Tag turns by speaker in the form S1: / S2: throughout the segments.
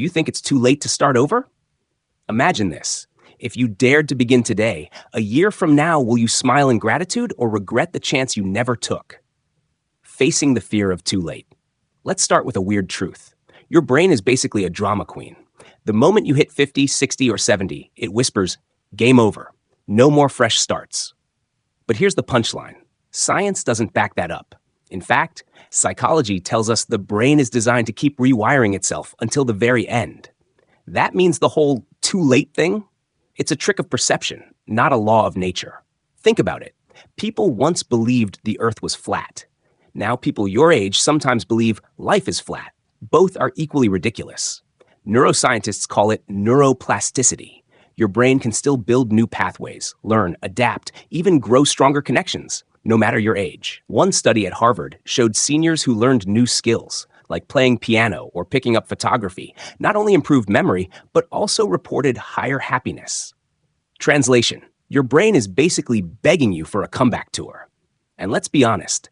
S1: Do you think it's too late to start over? Imagine this. If you dared to begin today, a year from now, will you smile in gratitude or regret the chance you never took? Facing the fear of too late. Let's start with a weird truth. Your brain is basically a drama queen. The moment you hit 50, 60, or 70, it whispers, game over. No more fresh starts. But here's the punchline. Science doesn't back that up. In fact, psychology tells us the brain is designed to keep rewiring itself until the very end. That means the whole too late thing? It's a trick of perception, not a law of nature. Think about it. People once believed the earth was flat. Now people your age sometimes believe life is flat. Both are equally ridiculous. Neuroscientists call it neuroplasticity. Your brain can still build new pathways, learn, adapt, even grow stronger connections, no matter your age. One study at Harvard showed seniors who learned new skills, like playing piano or picking up photography, not only improved memory, but also reported higher happiness. Translation: your brain is basically begging you for a comeback tour. And let's be honest,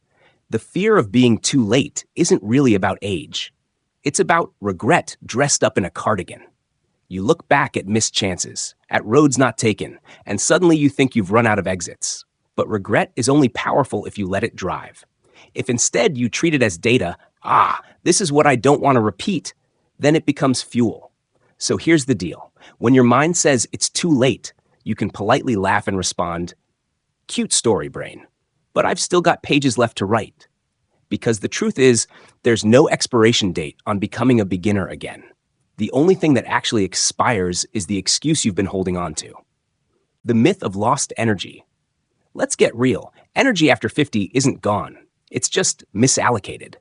S1: the fear of being too late isn't really about age. It's about regret dressed up in a cardigan. You look back at missed chances, at roads not taken, and suddenly you think you've run out of exits. But regret is only powerful if you let it drive. If instead you treat it as data, this is what I don't want to repeat, then it becomes fuel. So here's the deal. When your mind says it's too late, you can politely laugh and respond, cute story, brain, but I've still got pages left to write. Because the truth is, there's no expiration date on becoming a beginner again. The only thing that actually expires is the excuse you've been holding on to. The myth of lost energy. Let's get real. Energy after 50 isn't gone. It's just misallocated.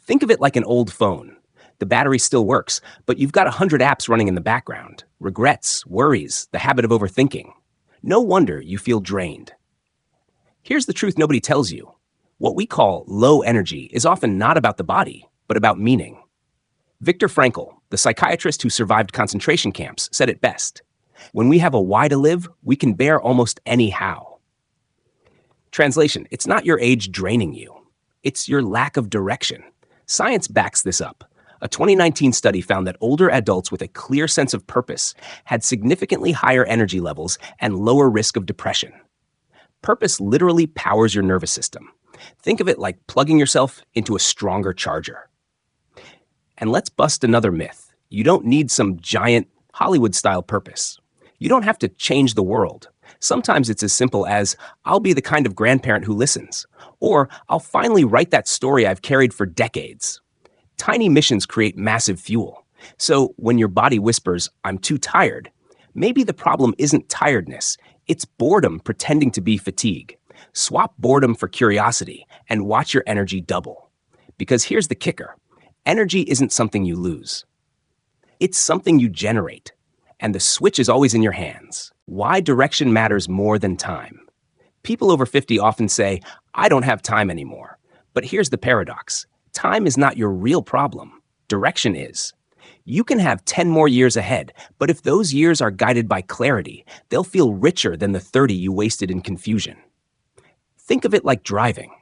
S1: Think of it like an old phone. The battery still works, but you've got 100 apps running in the background. Regrets, worries, the habit of overthinking. No wonder you feel drained. Here's the truth nobody tells you. What we call low energy is often not about the body, but about meaning. Viktor Frankl, the psychiatrist who survived concentration camps, said it best. When we have a why to live, we can bear almost any how. Translation: it's not your age draining you. It's your lack of direction. Science backs this up. A 2019 study found that older adults with a clear sense of purpose had significantly higher energy levels and lower risk of depression. Purpose literally powers your nervous system. Think of it like plugging yourself into a stronger charger. And let's bust another myth. You don't need some giant Hollywood-style purpose. You don't have to change the world. Sometimes it's as simple as, I'll be the kind of grandparent who listens, or I'll finally write that story I've carried for decades. Tiny missions create massive fuel. So when your body whispers, I'm too tired, maybe the problem isn't tiredness, it's boredom pretending to be fatigue. Swap boredom for curiosity and watch your energy double. Because here's the kicker. Energy isn't something you lose. It's something you generate. And the switch is always in your hands. Why direction matters more than time. People over 50 often say, I don't have time anymore. But here's the paradox. Time is not your real problem. Direction is. You can have 10 more years ahead, but if those years are guided by clarity, they'll feel richer than the 30 you wasted in confusion. Think of it like driving.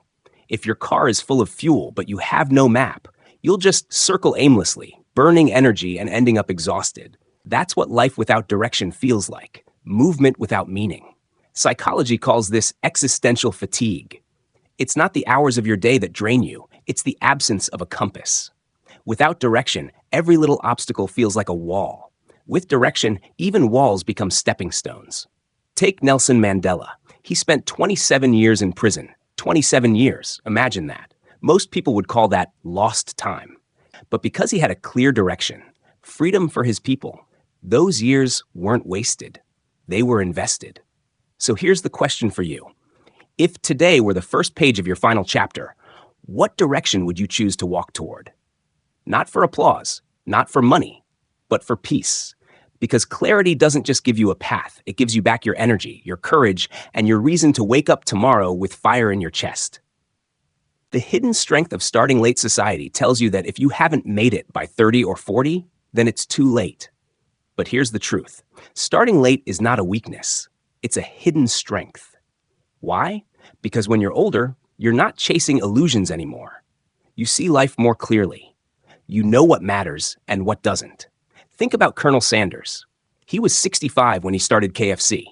S1: If your car is full of fuel, but you have no map, you'll just circle aimlessly, burning energy and ending up exhausted. That's what life without direction feels like, movement without meaning. Psychology calls this existential fatigue. It's not the hours of your day that drain you, it's the absence of a compass. Without direction, every little obstacle feels like a wall. With direction, even walls become stepping stones. Take Nelson Mandela. He spent 27 years in prison. 27 years, imagine that. Most people would call that lost time. But because he had a clear direction, freedom for his people, those years weren't wasted. They were invested. So here's the question for you. If today were the first page of your final chapter, what direction would you choose to walk toward? Not for applause, not for money, but for peace. Because clarity doesn't just give you a path, it gives you back your energy, your courage, and your reason to wake up tomorrow with fire in your chest. The hidden strength of starting late society tells you that if you haven't made it by 30 or 40, then it's too late. But here's the truth. Starting late is not a weakness. It's a hidden strength. Why? Because when you're older, you're not chasing illusions anymore. You see life more clearly. You know what matters and what doesn't. Think about Colonel Sanders. He was 65 when he started KFC.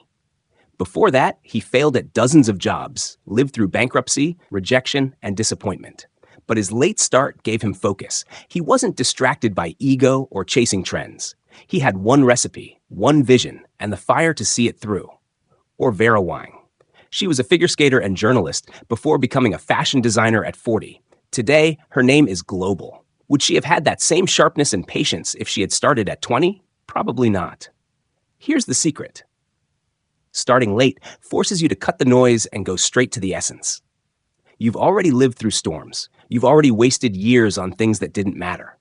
S1: Before that, he failed at dozens of jobs, lived through bankruptcy, rejection, and disappointment. But his late start gave him focus. He wasn't distracted by ego or chasing trends. He had one recipe, one vision, and the fire to see it through. Or Vera Wang. She was a figure skater and journalist before becoming a fashion designer at 40. Today, her name is global. Would she have had that same sharpness and patience if she had started at 20? Probably not. Here's the secret. Starting late forces you to cut the noise and go straight to the essence. You've already lived through storms. You've already wasted years on things that didn't matter.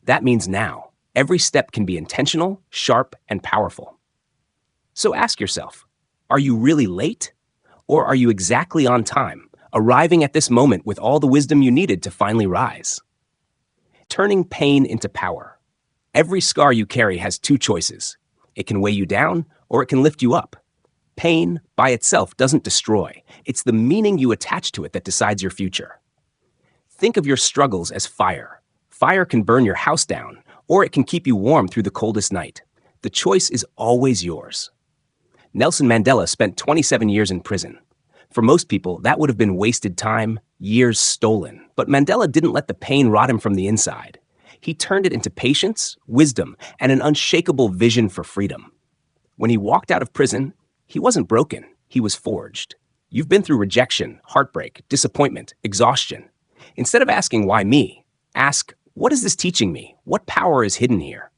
S1: That means now, every step can be intentional, sharp, and powerful. So ask yourself, are you really late? Or are you exactly on time, arriving at this moment with all the wisdom you needed to finally rise? Turning pain into power. Every scar you carry has two choices. It can weigh you down, or it can lift you up. Pain, by itself, doesn't destroy. It's the meaning you attach to it that decides your future. Think of your struggles as fire. Fire can burn your house down, or it can keep you warm through the coldest night. The choice is always yours. Nelson Mandela spent 27 years in prison. For most people, that would have been wasted time, years stolen. But Mandela didn't let the pain rot him from the inside. He turned it into patience, wisdom, and an unshakable vision for freedom. When he walked out of prison, he wasn't broken, he was forged. You've been through rejection, heartbreak, disappointment, exhaustion. Instead of asking, why me? Ask, what is this teaching me? What power is hidden here?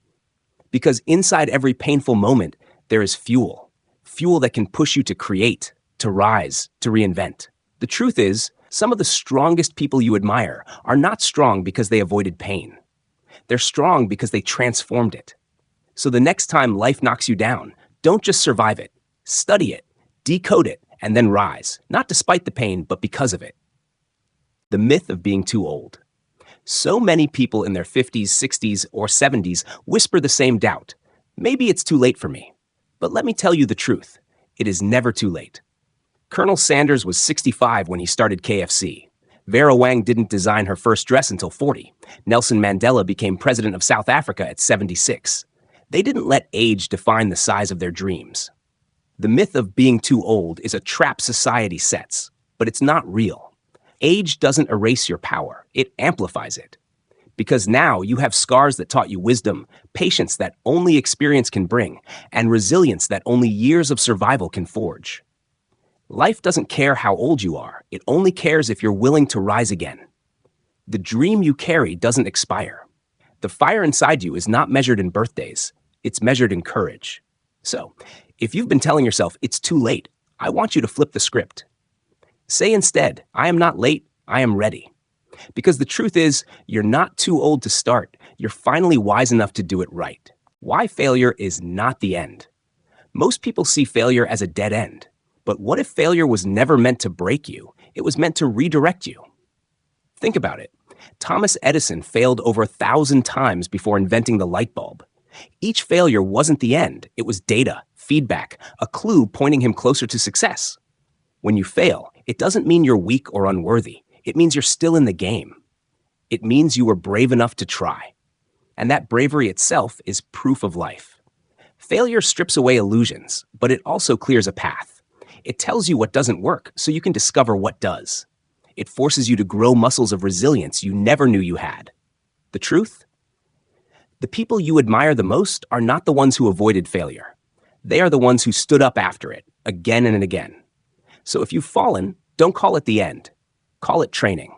S1: Because inside every painful moment, there is fuel. Fuel that can push you to create, to rise, to reinvent. The truth is, some of the strongest people you admire are not strong because they avoided pain. They're strong because they transformed it. So the next time life knocks you down, don't just survive it. Study it, decode it, and then rise, not despite the pain, but because of it. The myth of being too old. So many people in their 50s, 60s, or 70s whisper the same doubt. Maybe it's too late for me. But let me tell you the truth. It is never too late. Colonel Sanders was 65 when he started KFC. Vera Wang didn't design her first dress until 40. Nelson Mandela became president of South Africa at 76. They didn't let age define the size of their dreams. The myth of being too old is a trap society sets, but it's not real. Age doesn't erase your power, it amplifies it. Because now you have scars that taught you wisdom, patience that only experience can bring, and resilience that only years of survival can forge. Life doesn't care how old you are, it only cares if you're willing to rise again. The dream you carry doesn't expire. The fire inside you is not measured in birthdays, it's measured in courage. So, if you've been telling yourself it's too late, I want you to flip the script. Say instead, I am not late, I am ready. Because the truth is, you're not too old to start, you're finally wise enough to do it right. Why failure is not the end. Most people see failure as a dead end. But what if failure was never meant to break you? It was meant to redirect you. Think about it. Thomas Edison failed over 1,000 times before inventing the light bulb. Each failure wasn't the end. It was data, feedback, a clue pointing him closer to success. When you fail, it doesn't mean you're weak or unworthy. It means you're still in the game. It means you were brave enough to try. And that bravery itself is proof of life. Failure strips away illusions, but it also clears a path. It tells you what doesn't work so you can discover what does. It forces you to grow muscles of resilience you never knew you had. The truth? The people you admire the most are not the ones who avoided failure. They are the ones who stood up after it, again and again. So if you've fallen, don't call it the end. Call it training.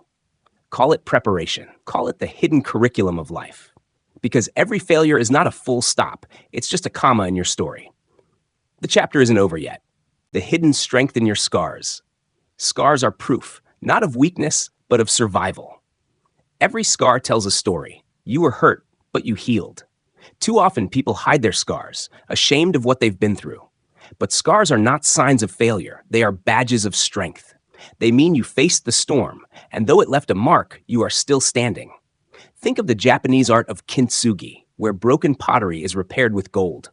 S1: Call it preparation. Call it the hidden curriculum of life. Because every failure is not a full stop. It's just a comma in your story. The chapter isn't over yet. The hidden strength in your scars. Scars are proof, not of weakness, but of survival. Every scar tells a story. You were hurt, but you healed. Too often people hide their scars, ashamed of what they've been through. But scars are not signs of failure. They are badges of strength. They mean you faced the storm, and though it left a mark, you are still standing. Think of the Japanese art of kintsugi, where broken pottery is repaired with gold.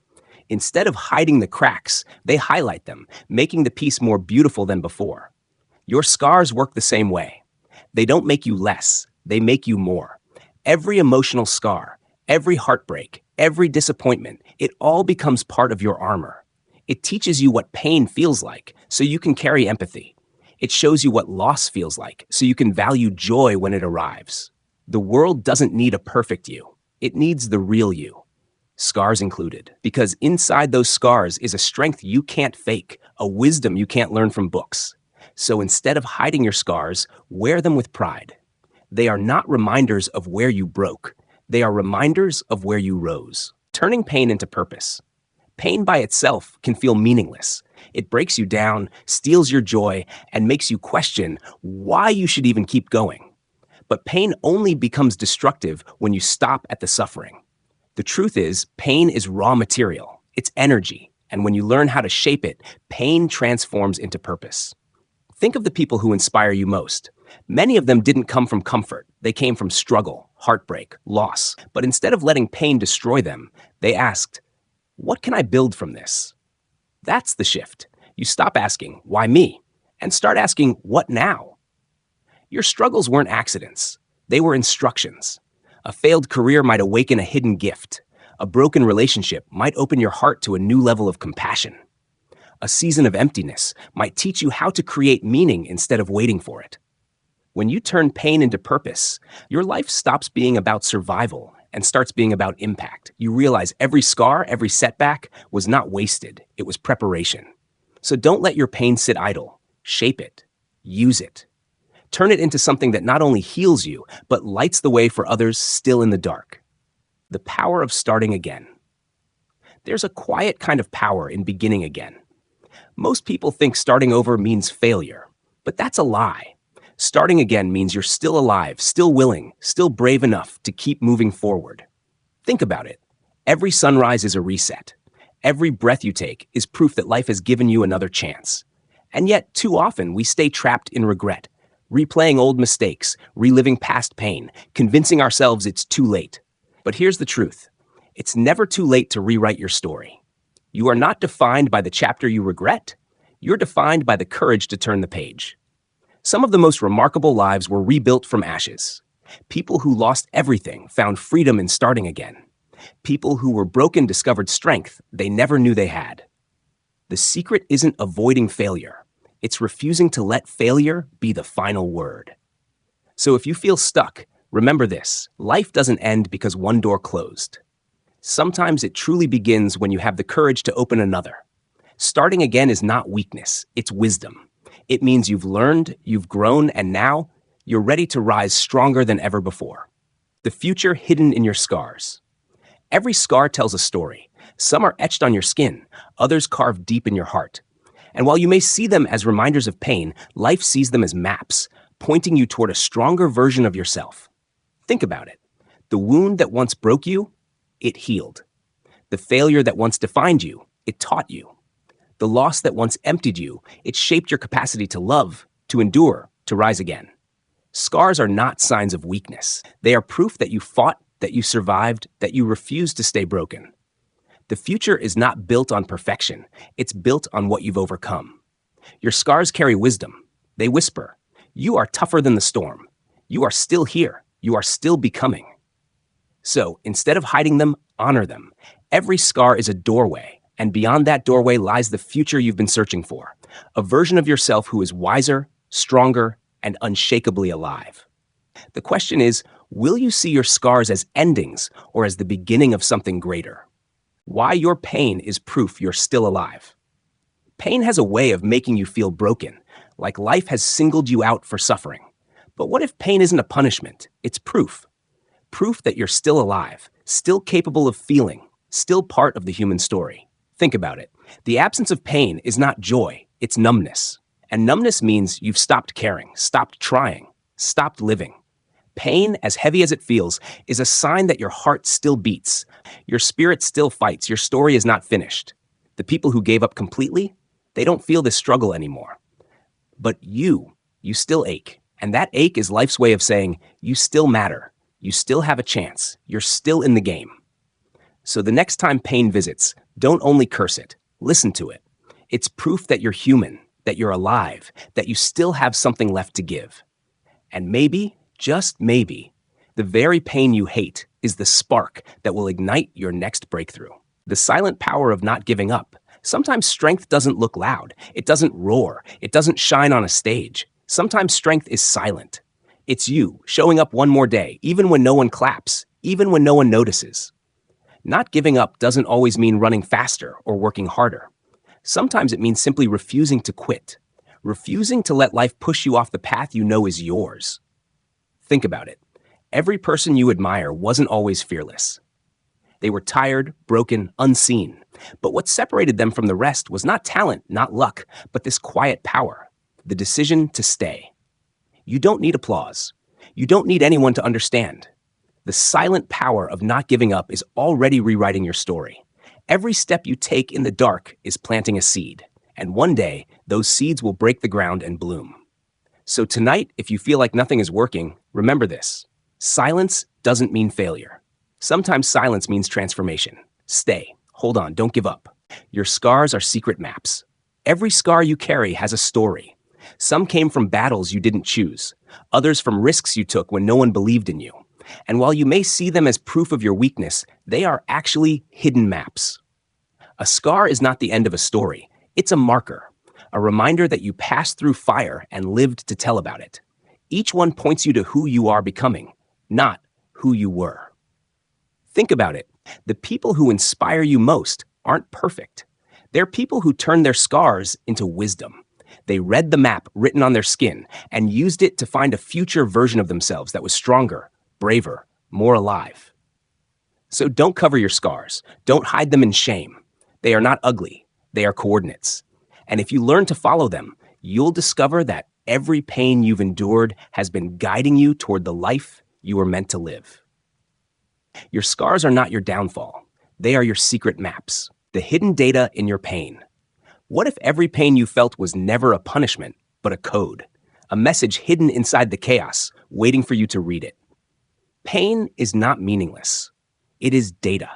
S1: Instead of hiding the cracks, they highlight them, making the piece more beautiful than before. Your scars work the same way. They don't make you less, they make you more. Every emotional scar, Every heartbreak, every disappointment, it all becomes part of your armor. It teaches you what pain feels like so you can carry empathy. It shows you what loss feels like so you can value joy when it arrives. The world doesn't need a perfect you. It needs the real you, scars included, because inside those scars is a strength you can't fake, a wisdom you can't learn from books. So instead of hiding your scars, wear them with pride. They are not reminders of where you broke. They are reminders of where you rose. Turning pain into purpose. Pain by itself can feel meaningless. It breaks you down, steals your joy, and makes you question why you should even keep going. But pain only becomes destructive when you stop at the suffering. The truth is, pain is raw material. It's energy. And when you learn how to shape it, pain transforms into purpose. Think of the people who inspire you most. Many of them didn't come from comfort. They came from struggle, heartbreak, loss. But instead of letting pain destroy them, they asked, what can I build from this? That's the shift. You stop asking, why me? And start asking, what now? Your struggles weren't accidents. They were instructions. A failed career might awaken a hidden gift. A broken relationship might open your heart to a new level of compassion. A season of emptiness might teach you how to create meaning instead of waiting for it. When you turn pain into purpose, your life stops being about survival and starts being about impact. You realize every scar, every setback was not wasted. It was preparation. So don't let your pain sit idle. Shape it. Use it. Turn it into something that not only heals you, but lights the way for others still in the dark. The power of starting again. There's a quiet kind of power in beginning again. Most people think starting over means failure, but that's a lie. Starting again means you're still alive, still willing, still brave enough to keep moving forward. Think about it. Every sunrise is a reset. Every breath you take is proof that life has given you another chance. And yet, too often, we stay trapped in regret, replaying old mistakes, reliving past pain, convincing ourselves it's too late. But here's the truth. It's never too late to rewrite your story. You are not defined by the chapter you regret. You're defined by the courage to turn the page. Some of the most remarkable lives were rebuilt from ashes. People who lost everything found freedom in starting again. People who were broken discovered strength they never knew they had. The secret isn't avoiding failure. It's refusing to let failure be the final word. So if you feel stuck, remember this: life doesn't end because one door closed. Sometimes it truly begins when you have the courage to open another. Starting again is not weakness, it's wisdom. It means you've learned, you've grown, and now you're ready to rise stronger than ever before. The future hidden in your scars. Every scar tells a story. Some are etched on your skin, others carved deep in your heart. And while you may see them as reminders of pain, life sees them as maps, pointing you toward a stronger version of yourself. Think about it. The wound that once broke you, it healed. The failure that once defined you, it taught you. The loss that once emptied you, it shaped your capacity to love, to endure, to rise again. Scars are not signs of weakness. They are proof that you fought, that you survived, that you refused to stay broken. The future is not built on perfection. It's built on what you've overcome. Your scars carry wisdom. They whisper, you are tougher than the storm. You are still here. You are still becoming. So instead of hiding them, honor them. Every scar is a doorway. And beyond that doorway lies the future you've been searching for, a version of yourself who is wiser, stronger, and unshakably alive. The question is, will you see your scars as endings or as the beginning of something greater? Why your pain is proof you're still alive. Pain has a way of making you feel broken, like life has singled you out for suffering. But what if pain isn't a punishment? It's proof. Proof that you're still alive, still capable of feeling, still part of the human story. Think about it. The absence of pain is not joy, it's numbness. And numbness means you've stopped caring, stopped trying, stopped living. Pain, as heavy as it feels, is a sign that your heart still beats. Your spirit still fights. Your story is not finished. The people who gave up completely, they don't feel this struggle anymore. But you still ache. And that ache is life's way of saying, you still matter. You still have a chance. You're still in the game. So the next time pain visits, don't only curse it, listen to it. It's proof that you're human, that you're alive, that you still have something left to give. And maybe, just maybe, the very pain you hate is the spark that will ignite your next breakthrough. The silent power of not giving up. Sometimes strength doesn't look loud. It doesn't roar. It doesn't shine on a stage. Sometimes strength is silent. It's you showing up one more day, even when no one claps, even when no one notices. Not giving up doesn't always mean running faster or working harder. Sometimes it means simply refusing to quit, refusing to let life push you off the path you know is yours. Think about it. Every person you admire wasn't always fearless. They were tired, broken, unseen. But what separated them from the rest was not talent, not luck, but this quiet power, the decision to stay. You don't need applause. You don't need anyone to understand. The silent power of not giving up is already rewriting your story. Every step you take in the dark is planting a seed, and one day, those seeds will break the ground and bloom. So tonight, if you feel like nothing is working, remember this. Silence doesn't mean failure. Sometimes silence means transformation. Stay. Hold on. Don't give up. Your scars are secret maps. Every scar you carry has a story. Some came from battles you didn't choose, others from risks you took when no one believed in you. And while you may see them as proof of your weakness, they are actually hidden maps. A scar is not the end of a story. It's a marker, a reminder that you passed through fire and lived to tell about it. Each one points you to who you are becoming, not who you were. Think about it. The people who inspire you most aren't perfect. They're people who turn their scars into wisdom. They read the map written on their skin and used it to find a future version of themselves that was stronger, braver, more alive. So don't cover your scars. Don't hide them in shame. They are not ugly. They are coordinates. And if you learn to follow them, you'll discover that every pain you've endured has been guiding you toward the life you were meant to live. Your scars are not your downfall. They are your secret maps, the hidden data in your pain. What if every pain you felt was never a punishment, but a code, a message hidden inside the chaos, waiting for you to read it? Pain is not meaningless. It is data.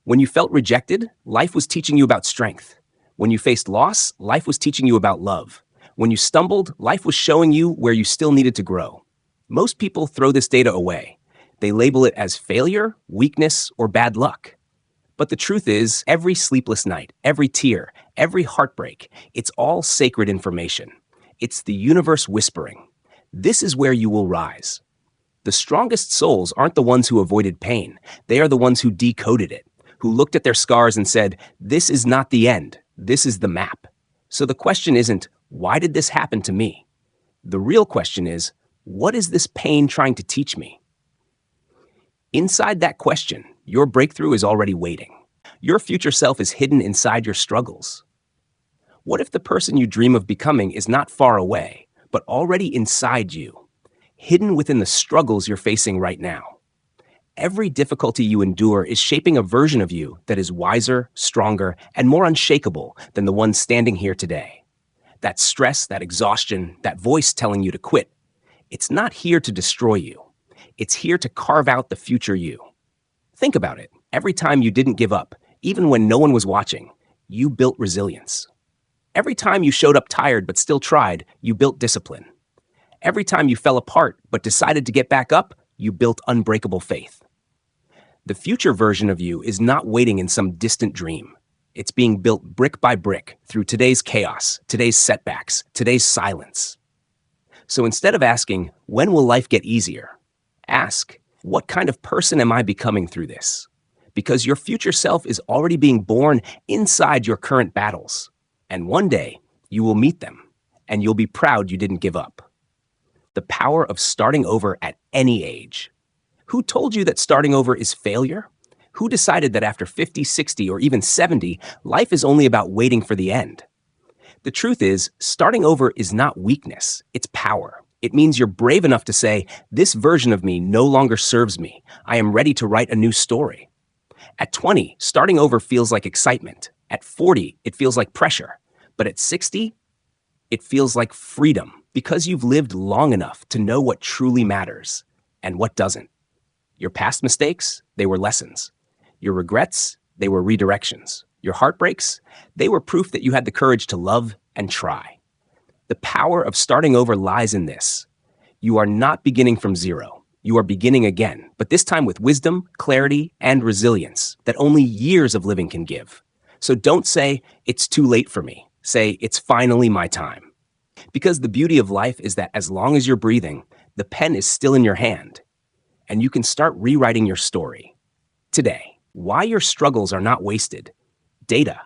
S1: When you felt rejected, life was teaching you about strength. When you faced loss, life was teaching you about love. When you stumbled, life was showing you where you still needed to grow. Most people throw this data away. They label it as failure, weakness, or bad luck. But the truth is, every sleepless night, every tear, every heartbreak, it's all sacred information. It's the universe whispering. This is where you will rise. The strongest souls aren't the ones who avoided pain. They are the ones who decoded it, who looked at their scars and said, this is not the end. This is the map. So the question isn't, why did this happen to me? The real question is, what is this pain trying to teach me? Inside that question, your breakthrough is already waiting. Your future self is hidden inside your struggles. What if the person you dream of becoming is not far away, but already inside you, hidden within the struggles you're facing right now? Every difficulty you endure is shaping a version of you that is wiser, stronger, and more unshakable than the one standing here today. That stress, that exhaustion, that voice telling you to quit, it's not here to destroy you. It's here to carve out the future you. Think about it. Every time you didn't give up, even when no one was watching, you built resilience. Every time you showed up tired but still tried, you built discipline. Every time you fell apart but decided to get back up, you built unbreakable faith. The future version of you is not waiting in some distant dream. It's being built brick by brick through today's chaos, today's setbacks, today's silence. So instead of asking, when will life get easier? Ask, what kind of person am I becoming through this? Because your future self is already being born inside your current battles. And one day, you will meet them, and you'll be proud you didn't give up. The power of starting over at any age. Who told you that starting over is failure? Who decided that after 50, 60, or even 70, life is only about waiting for the end? The truth is, starting over is not weakness, it's power. It means you're brave enough to say, this version of me no longer serves me. I am ready to write a new story. At 20, starting over feels like excitement. At 40, it feels like pressure. But at 60, it feels like freedom because you've lived long enough to know what truly matters and what doesn't. Your past mistakes, they were lessons. Your regrets, they were redirections. Your heartbreaks, they were proof that you had the courage to love and try. The power of starting over lies in this. You are not beginning from zero. You are beginning again, but this time with wisdom, clarity, and resilience that only years of living can give. So don't say, it's too late for me. Say, it's finally my time. Because the beauty of life is that as long as you're breathing, the pen is still in your hand, and you can start rewriting your story. Today, why your struggles are not wasted. Data.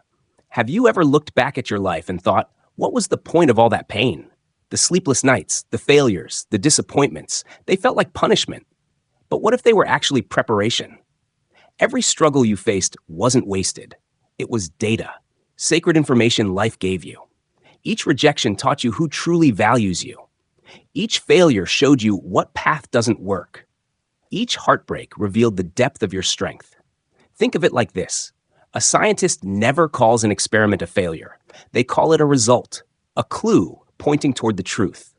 S1: Have you ever looked back at your life and thought, what was the point of all that pain? The sleepless nights, the failures, the disappointments, they felt like punishment. But what if they were actually preparation? Every struggle you faced wasn't wasted. It was data, sacred information life gave you. Each rejection taught you who truly values you. Each failure showed you what path doesn't work. Each heartbreak revealed the depth of your strength. Think of it like this. A scientist never calls an experiment a failure. They call it a result, a clue pointing toward the truth.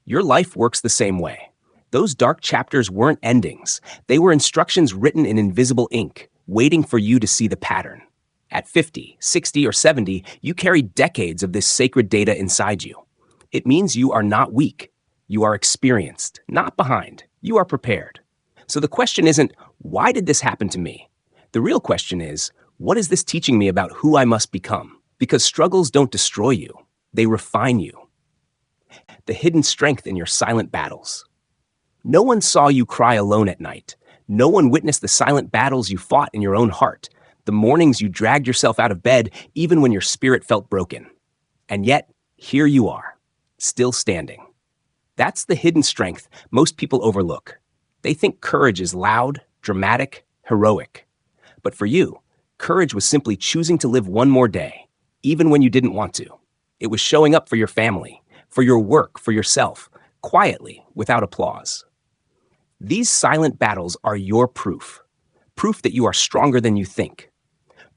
S1: Your life works the same way. Those dark chapters weren't endings. They were instructions written in invisible ink, waiting for you to see the pattern. At 50, 60, or 70, you carry decades of this sacred data inside you. It means you are not weak. You are experienced, not behind. You are prepared. So the question isn't, why did this happen to me? The real question is, what is this teaching me about who I must become? Because struggles don't destroy you. They refine you. The hidden strength in your silent battles. No one saw you cry alone at night. No one witnessed the silent battles you fought in your own heart, the mornings you dragged yourself out of bed even when your spirit felt broken. And yet, here you are, still standing. That's the hidden strength most people overlook. They think courage is loud, dramatic, heroic. But for you, courage was simply choosing to live one more day, even when you didn't want to. It was showing up for your family, for your work, for yourself, quietly, without applause. These silent battles are your proof. Proof that you are stronger than you think.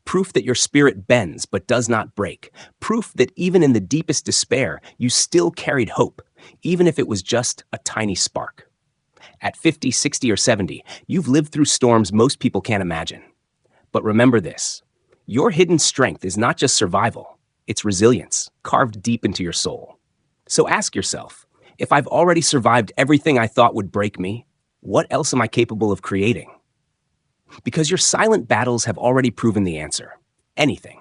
S1: Proof that your spirit bends but does not break. Proof that even in the deepest despair, you still carried hope, even if it was just a tiny spark. At 50, 60, or 70, you've lived through storms most people can't imagine. But remember this, your hidden strength is not just survival, it's resilience, carved deep into your soul. So ask yourself, if I've already survived everything I thought would break me, what else am I capable of creating? Because your silent battles have already proven the answer. Anything.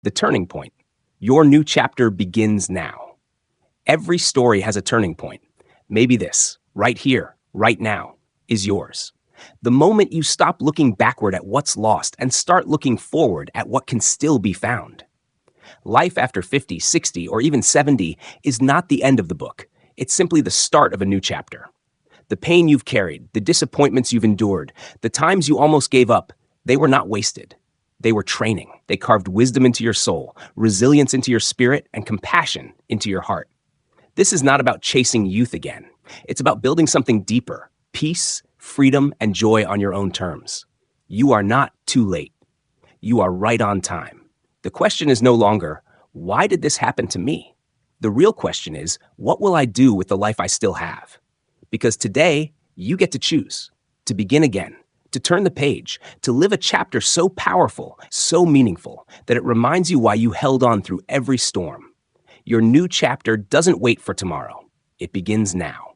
S1: The turning point. Your new chapter begins now. Every story has a turning point. Maybe this, right here, right now, is yours. The moment you stop looking backward at what's lost and start looking forward at what can still be found. Life after 50, 60, or even 70 is not the end of the book. It's simply the start of a new chapter. The pain you've carried, the disappointments you've endured, the times you almost gave up, they were not wasted. They were training. They carved wisdom into your soul, resilience into your spirit, and compassion into your heart. This is not about chasing youth again. It's about building something deeper, peace, freedom, and joy on your own terms. You are not too late. You are right on time. The question is no longer, why did this happen to me? The real question is, what will I do with the life I still have? Because today, you get to choose, to begin again, to turn the page, to live a chapter so powerful, so meaningful, that it reminds you why you held on through every storm. Your new chapter doesn't wait for tomorrow. It begins now.